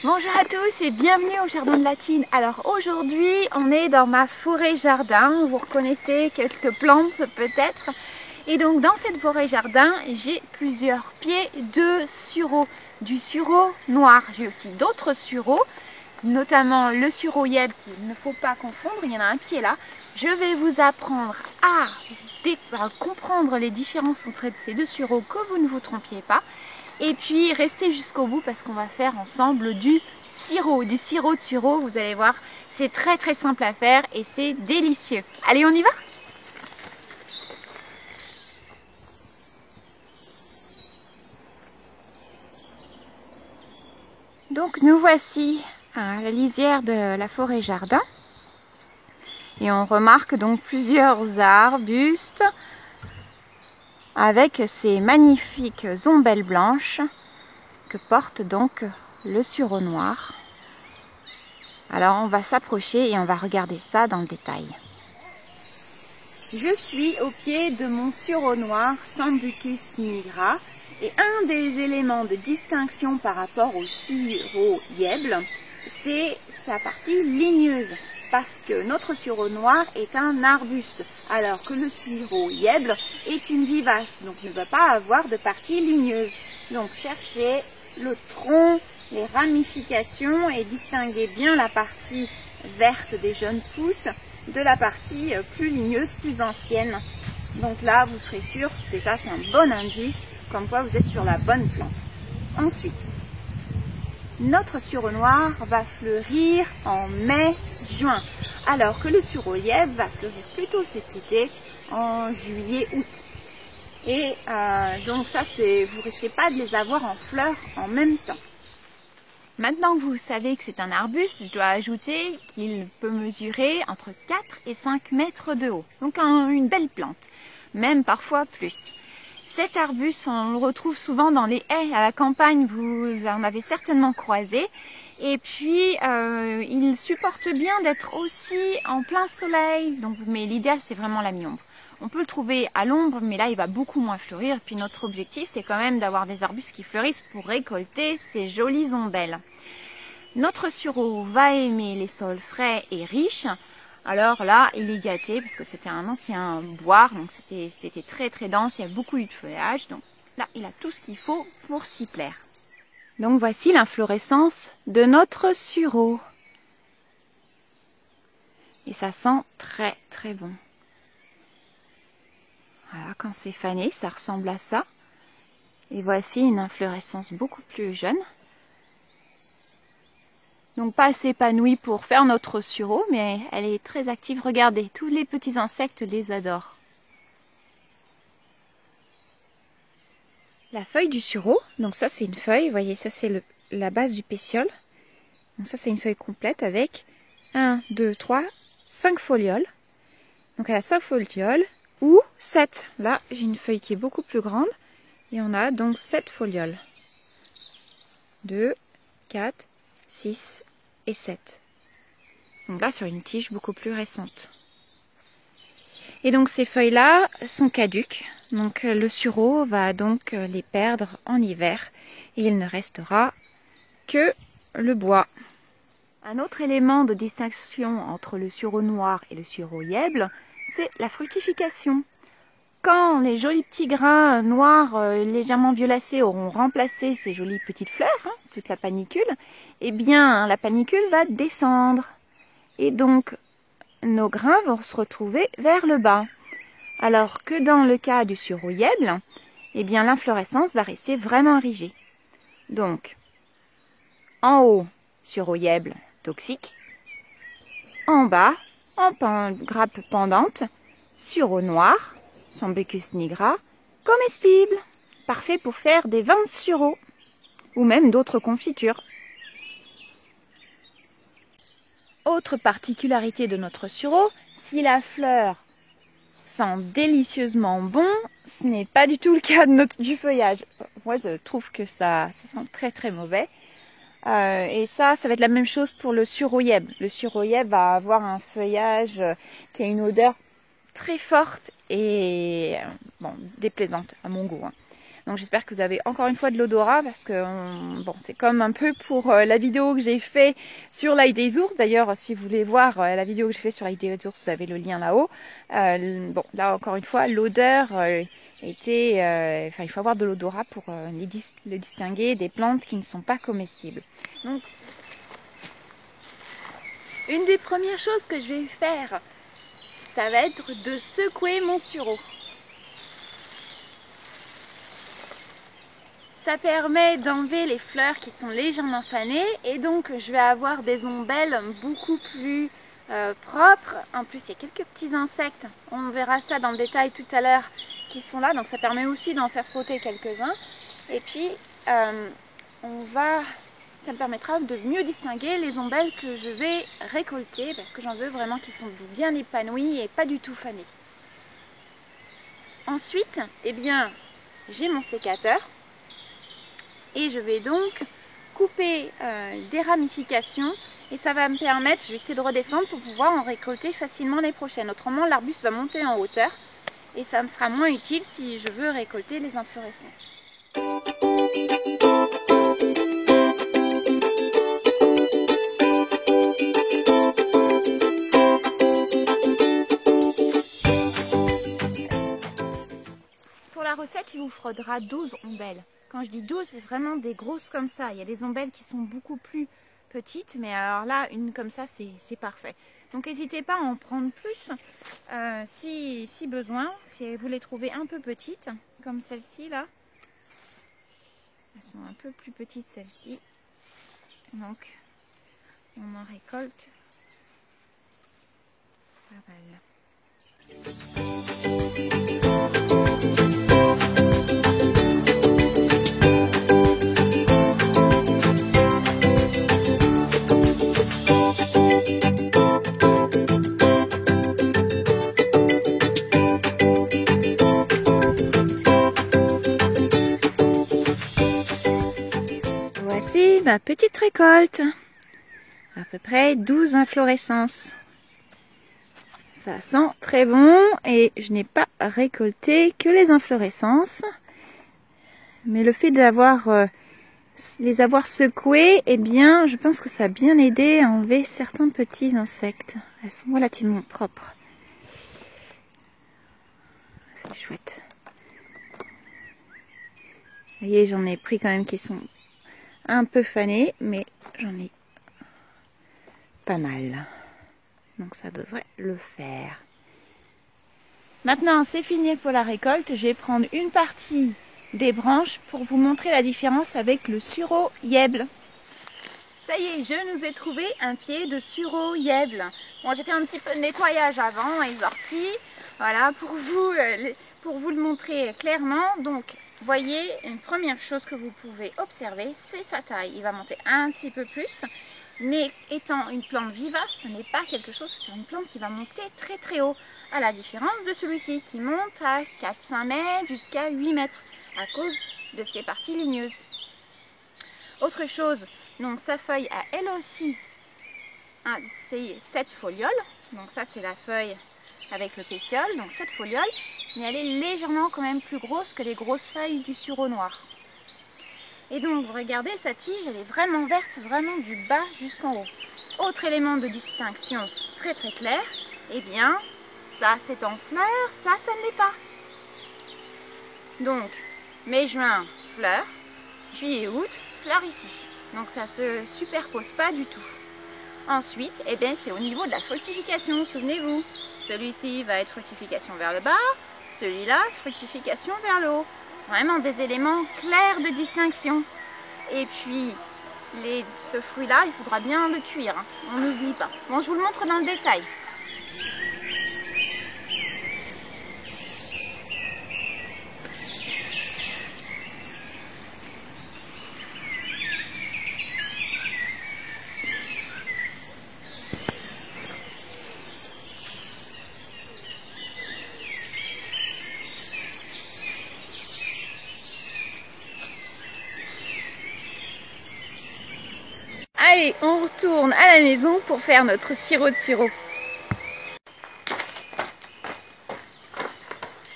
Bonjour à tous et bienvenue au Jardin de la Tine. Alors aujourd'hui on est dans ma forêt jardin, vous reconnaissez quelques plantes peut-être. Et donc dans cette forêt jardin j'ai plusieurs pieds de sureau, du sureau noir. J'ai aussi d'autres sureaux, notamment le sureau yèble qu'il ne faut pas confondre, il y en a un qui est là. Je vais vous apprendre à comprendre les différences entre ces deux sureaux, que vous ne vous trompiez pas. Et puis restez jusqu'au bout parce qu'on va faire ensemble du sirop de sureau. Vous allez voir, c'est très simple à faire et c'est délicieux. Allez, on y va? Donc nous voici à la lisière de la forêt jardin. Et on remarque donc plusieurs arbustes avec ces magnifiques ombelles blanches que porte donc le sureau noir. Alors on va s'approcher et on va regarder ça dans le détail. Je suis au pied de mon sureau noir Sambucus nigra et un des éléments de distinction par rapport au sureau yèble, c'est sa partie ligneuse. Parce que notre sureau noir est un arbuste, alors que le sureau yèble est une vivace, donc ne va pas avoir de partie ligneuse. Donc cherchez le tronc, les ramifications et distinguez bien la partie verte des jeunes pousses de la partie plus ligneuse, plus ancienne. Donc là, vous serez sûr, déjà c'est un bon indice, comme quoi vous êtes sur la bonne plante. Ensuite, notre sureau noir va fleurir en mai-juin, alors que le sureau yèble va fleurir plutôt cet été, en juillet-août. Et donc ça, vous ne risquez pas de les avoir en fleurs en même temps. Maintenant que vous savez que c'est un arbuste, je dois ajouter qu'il peut mesurer entre 4 et 5 mètres de haut. Donc une belle plante, même parfois plus. Cet arbuste, on le retrouve souvent dans les haies à la campagne, vous en avez certainement croisé. Et puis, il supporte bien d'être aussi en plein soleil, donc, mais l'idéal c'est vraiment la mi-ombre. On peut le trouver à l'ombre, mais là il va beaucoup moins fleurir. Puis notre objectif c'est quand même d'avoir des arbustes qui fleurissent pour récolter ces jolies ombelles. Notre sureau va aimer les sols frais et riches. Alors là, il est gâté parce que c'était un ancien bois, donc c'était très dense, il y a beaucoup eu de feuillage. Donc là, il a tout ce qu'il faut pour s'y plaire. Donc voici l'inflorescence de notre sureau. Et ça sent très bon. Voilà, quand c'est fané, ça ressemble à ça. Et voici une inflorescence beaucoup plus jeune. Donc pas assez épanouie pour faire notre sureau, mais elle est très active. Regardez, tous les petits insectes les adorent. La feuille du sureau, donc ça c'est une feuille, vous voyez, ça c'est la base du pétiole. Donc ça c'est une feuille complète avec 1, 2, 3, 5 folioles. Donc elle a 5 folioles ou 7. Là j'ai une feuille qui est beaucoup plus grande et on a donc 7 folioles. 2, 4, 6 et 7. Donc là sur une tige beaucoup plus récente. Et donc ces feuilles-là sont caduques. Donc le sureau va donc les perdre en hiver et il ne restera que le bois. Un autre élément de distinction entre le sureau noir et le sureau yèble, c'est la fructification. Quand les jolis petits grains noirs légèrement violacés auront remplacé ces jolies petites fleurs, toute la panicule, eh bien la panicule va descendre. Et donc nos grains vont se retrouver vers le bas. Alors que dans le cas du sureau yèble, eh bien l'inflorescence va rester vraiment rigide. Donc, en haut, sureau yèble toxique. En bas, en grappe pendante, sureau noir, Sambucus nigra, comestible. Parfait pour faire des vins de sureau ou même d'autres confitures. Autre particularité de notre sureau, si la fleur sent délicieusement bon, ce n'est pas du tout le cas du feuillage. Moi je trouve que ça sent très mauvais. Et ça va être la même chose pour le sureau yèble. Le sureau yèble va avoir un feuillage qui a une odeur très forte et bon, déplaisante à mon goût. Donc j'espère que vous avez encore une fois de l'odorat parce que bon, c'est comme un peu pour la vidéo que j'ai fait sur l'ail des ours. D'ailleurs, si vous voulez voir la vidéo que j'ai fait sur l'ail des ours, vous avez le lien là-haut. Bon, là encore une fois, l'odeur était... il faut avoir de l'odorat pour le distinguer des plantes qui ne sont pas comestibles. Donc, une des premières choses que je vais faire, ça va être de secouer mon sureau. Ça permet d'enlever les fleurs qui sont légèrement fanées et donc je vais avoir des ombelles beaucoup plus propres. En plus, il y a quelques petits insectes, on verra ça dans le détail tout à l'heure, qui sont là. Donc ça permet aussi d'en faire sauter quelques-uns. Et puis, ça me permettra de mieux distinguer les ombelles que je vais récolter parce que j'en veux vraiment qui sont bien épanouies et pas du tout fanées. Ensuite, eh bien, j'ai mon sécateur. Et je vais donc couper des ramifications et ça va me permettre, je vais essayer de redescendre pour pouvoir en récolter facilement les prochaines. Autrement, l'arbuste va monter en hauteur et ça me sera moins utile si je veux récolter les inflorescences. Pour la recette, il vous faudra 12 ombelles. Quand je dis 12, c'est vraiment des grosses comme ça. Il y a des ombelles qui sont beaucoup plus petites, mais alors là, une comme ça, c'est parfait. Donc n'hésitez pas à en prendre plus si besoin, si vous les trouvez un peu petites, comme celle-ci là. Elles sont un peu plus petites celles-ci. Donc on en récolte pas mal. Voici ma petite récolte, à peu près 12 inflorescences. Ça sent très bon et je n'ai pas récolté que les inflorescences. Mais le fait d'avoir les avoir secouées, eh bien, je pense que ça a bien aidé à enlever certains petits insectes. Elles sont relativement propres. C'est chouette. Vous voyez, j'en ai pris quand même qui sont un peu fanées, mais j'en ai pas mal. Donc ça devrait le faire. Maintenant, c'est fini pour la récolte. Je vais prendre une partie des branches pour vous montrer la différence avec le sureau yèble. Ça y est, je nous ai trouvé un pied de sureau yèble. Bon, j'ai fait un petit peu de nettoyage avant et orties. Voilà, pour vous le montrer clairement. Donc, voyez, une première chose que vous pouvez observer, c'est sa taille. Il va monter un petit peu plus. Mais étant une plante vivace, ce n'est pas quelque chose, c'est une plante qui va monter très très haut. À la différence de celui-ci qui monte à 4-5 mètres jusqu'à 8 mètres à cause de ses parties ligneuses. Autre chose, donc sa feuille a elle aussi c'est 7 folioles. Donc ça c'est la feuille avec le pétiole, donc 7 folioles. Mais elle est légèrement quand même plus grosse que les grosses feuilles du sureau noir. Et donc, vous regardez, sa tige, elle est vraiment verte, vraiment du bas jusqu'en haut. Autre élément de distinction très très clair, eh bien, ça c'est en fleurs, ça ne l'est pas. Donc, mai-juin, fleurs, juillet-août, fleurs ici. Donc ça ne se superpose pas du tout. Ensuite, eh bien, c'est au niveau de la fructification, souvenez-vous. Celui-ci va être fructification vers le bas, celui-là, fructification vers le haut. Vraiment des éléments clairs de distinction. Et puis, ce fruit-là, il faudra bien le cuire. Hein. On n'oublie pas. Bon, je vous le montre dans le détail. Allez, on retourne à la maison pour faire notre sirop de sureau.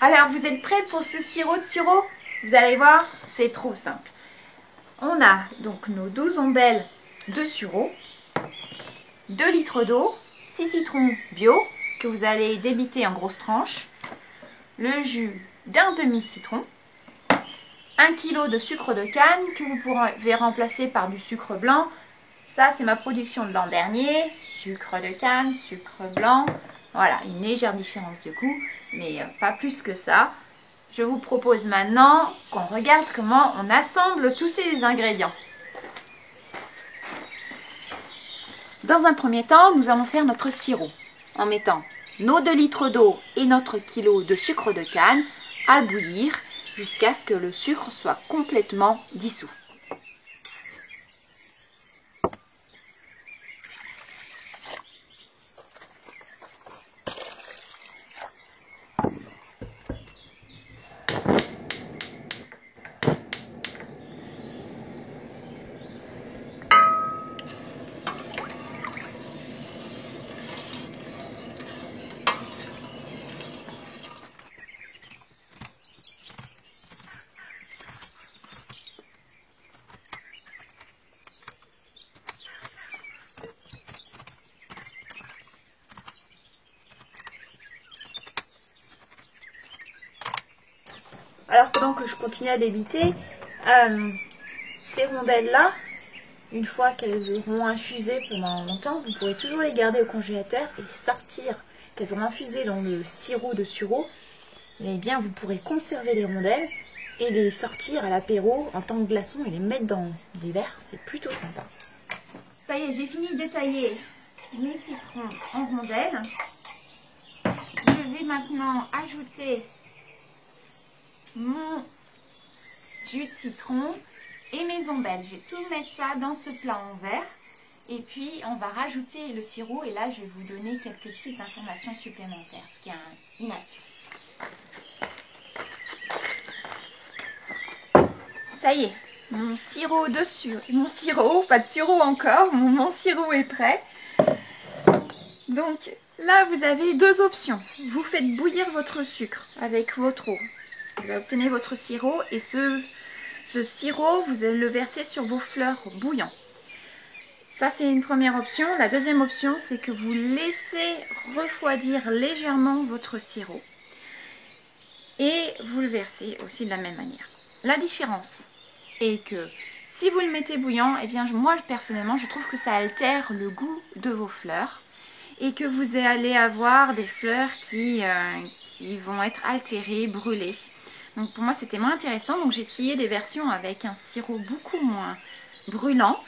Alors, vous êtes prêts pour ce sirop de sureau? Vous allez voir, c'est trop simple. On a donc nos 12 ombelles de sureau, 2 litres d'eau, 6 citrons bio que vous allez débiter en grosses tranches, le jus d'un demi-citron, 1 kg de sucre de canne que vous pouvez remplacer par du sucre blanc. Ça, c'est ma production de l'an dernier. Sucre de canne, sucre blanc. Voilà, une légère différence de goût, mais pas plus que ça. Je vous propose maintenant qu'on regarde comment on assemble tous ces ingrédients. Dans un premier temps, nous allons faire notre sirop en mettant nos 2 litres d'eau et notre kilo de sucre de canne à bouillir jusqu'à ce que le sucre soit complètement dissous. Alors pendant que je continue à débiter, ces rondelles-là, une fois qu'elles auront infusé pendant longtemps, vous pourrez toujours les garder au congélateur et sortir, qu'elles auront infusé dans le sirop de sureau. Eh bien, vous pourrez conserver les rondelles et les sortir à l'apéro en tant que glaçons et les mettre dans des verres. C'est plutôt sympa. Ça y est, j'ai fini de détailler mes citrons en rondelles. Je vais maintenant ajouter mon jus de citron et mes ombelles. Je vais tout mettre ça dans ce plat en verre. Et puis, on va rajouter le sirop. Et là, je vais vous donner quelques petites informations supplémentaires. Parce qu'il y a une astuce. Ça y est, mon sirop dessus. Mon sirop, pas de sirop encore. Mon sirop est prêt. Donc, là, vous avez 2 options. Vous faites bouillir votre sucre avec votre eau. Vous obtenez votre sirop et ce sirop, vous allez le verser sur vos fleurs bouillants. Ça, c'est une première option. La deuxième option, c'est que vous laissez refroidir légèrement votre sirop et vous le versez aussi de la même manière. La différence est que si vous le mettez bouillant, eh bien, moi, personnellement, je trouve que ça altère le goût de vos fleurs et que vous allez avoir des fleurs qui vont être altérées, brûlées. Donc pour moi c'était moins intéressant, donc j'ai essayé des versions avec un sirop beaucoup moins brûlant.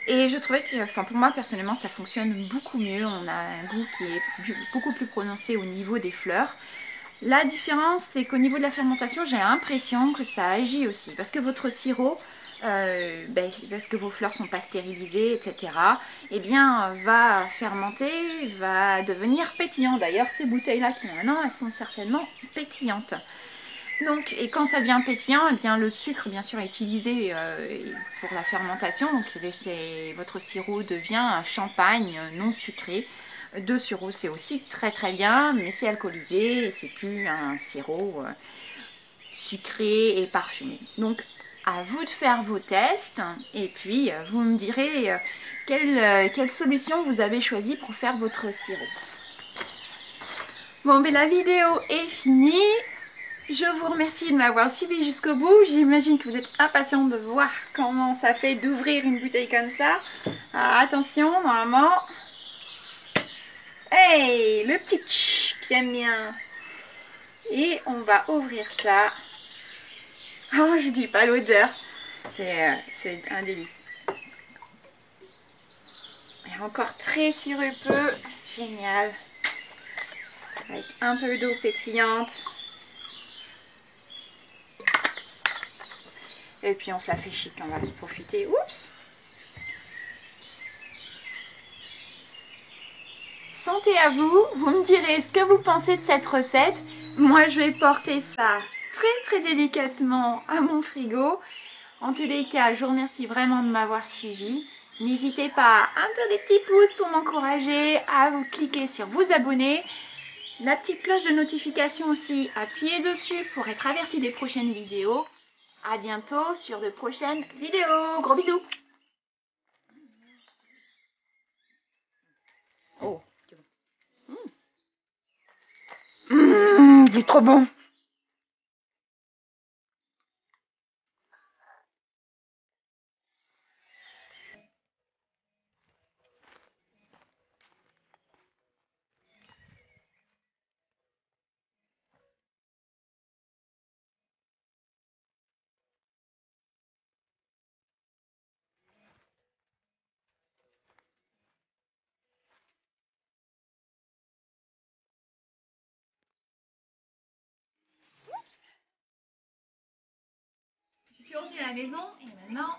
Et je trouvais que, enfin pour moi personnellement ça fonctionne beaucoup mieux, on a un goût qui est beaucoup plus prononcé au niveau des fleurs. La différence c'est qu'au niveau de la fermentation j'ai l'impression que ça agit aussi, parce que votre sirop, parce que vos fleurs ne sont pas stérilisées, etc., eh bien va fermenter, va devenir pétillant. D'ailleurs ces bouteilles là qui maintenant elles sont certainement pétillantes. Donc, et quand ça devient pétillant, eh bien, le sucre bien sûr est utilisé pour la fermentation. Donc votre sirop devient un champagne non sucré. De sirop, c'est aussi très très bien, mais c'est alcoolisé et c'est plus un sirop sucré et parfumé. Donc à vous de faire vos tests et puis vous me direz quelle solution vous avez choisi pour faire votre sirop. Bon, mais la vidéo est finie. Je vous remercie de m'avoir suivi jusqu'au bout. J'imagine que vous êtes impatient de voir comment ça fait d'ouvrir une bouteille comme ça. Alors attention, normalement. Hey, le petit tch qui aime bien. Et on va ouvrir ça. Oh, je dis pas l'odeur. C'est un délice. Et encore très sirupeux. Génial. Avec un peu d'eau pétillante. Et puis on se la fait chic, on va se profiter. Oups! Santé à vous, vous me direz ce que vous pensez de cette recette. Moi je vais porter ça très délicatement à mon frigo. En tous les cas, je vous remercie vraiment de m'avoir suivi. N'hésitez pas à un peu des petits pouces pour m'encourager, à vous cliquer sur vous abonner. La petite cloche de notification aussi, appuyez dessus pour être averti des prochaines vidéos. À bientôt sur de prochaines vidéos. Gros bisous. Oh, il est trop bon. Je suis revenue à la maison et maintenant